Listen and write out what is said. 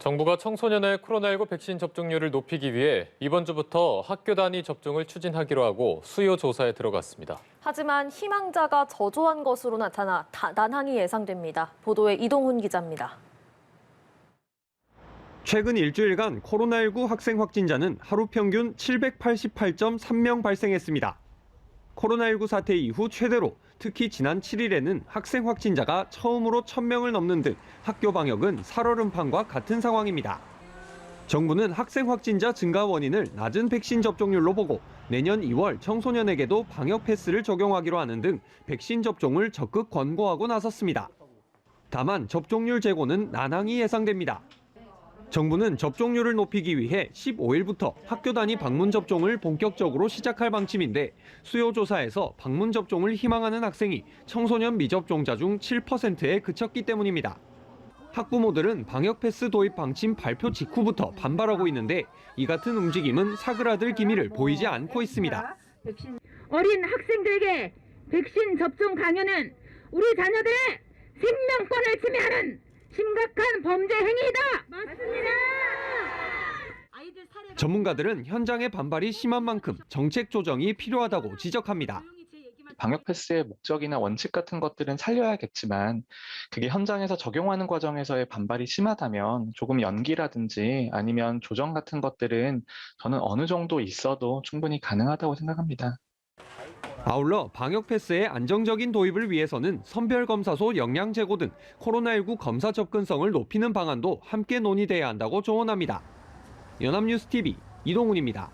정부가 청소년의 코로나19 백신 접종률을 높이기 위해 이번 주부터 학교 단위 접종을 추진하기로 하고 수요 조사에 들어갔습니다. 하지만 희망자가 저조한 것으로 나타나 난항이 예상됩니다. 보도에 이동훈 기자입니다. 최근 일주일간 코로나19 학생 확진자는 하루 평균 788.3명 발생했습니다. 코로나19 사태 이후 최대로 특히 지난 7일에는 학생 확진자가 처음으로 1,000명을 넘는 등 학교 방역은 살얼음판과 같은 상황입니다. 정부는 학생 확진자 증가 원인을 낮은 백신 접종률로 보고 내년 2월 청소년에게도 방역 패스를 적용하기로 하는 등 백신 접종을 적극 권고하고 나섰습니다. 다만 접종률 제고는 난항이 예상됩니다. 정부는 접종률을 높이기 위해 15일부터 학교 단위 방문 접종을 본격적으로 시작할 방침인데 수요 조사에서 방문 접종을 희망하는 학생이 청소년 미접종자 중 7%에 그쳤기 때문입니다. 학부모들은 방역 패스 도입 방침 발표 직후부터 반발하고 있는데 이 같은 움직임은 사그라들 기미를 보이지 않고 있습니다. 어린 학생들에게 백신 접종 강요는 우리 자녀들의 생명권을 침해하는 심각한 범죄 행위이다. 맞습니다. 전문가들은 현장의 반발이 심한 만큼 정책 조정이 필요하다고 지적합니다. 방역 패스의 목적이나 원칙 같은 것들은 살려야겠지만 그게 현장에서 적용하는 과정에서의 반발이 심하다면 조금 연기라든지 아니면 조정 같은 것들은 저는 어느 정도 있어도 충분히 가능하다고 생각합니다. 아울러 방역 패스의 안정적인 도입을 위해서는 선별검사소 역량 제고 등 코로나19 검사 접근성을 높이는 방안도 함께 논의돼야 한다고 조언합니다. 연합뉴스 TV 이동훈입니다.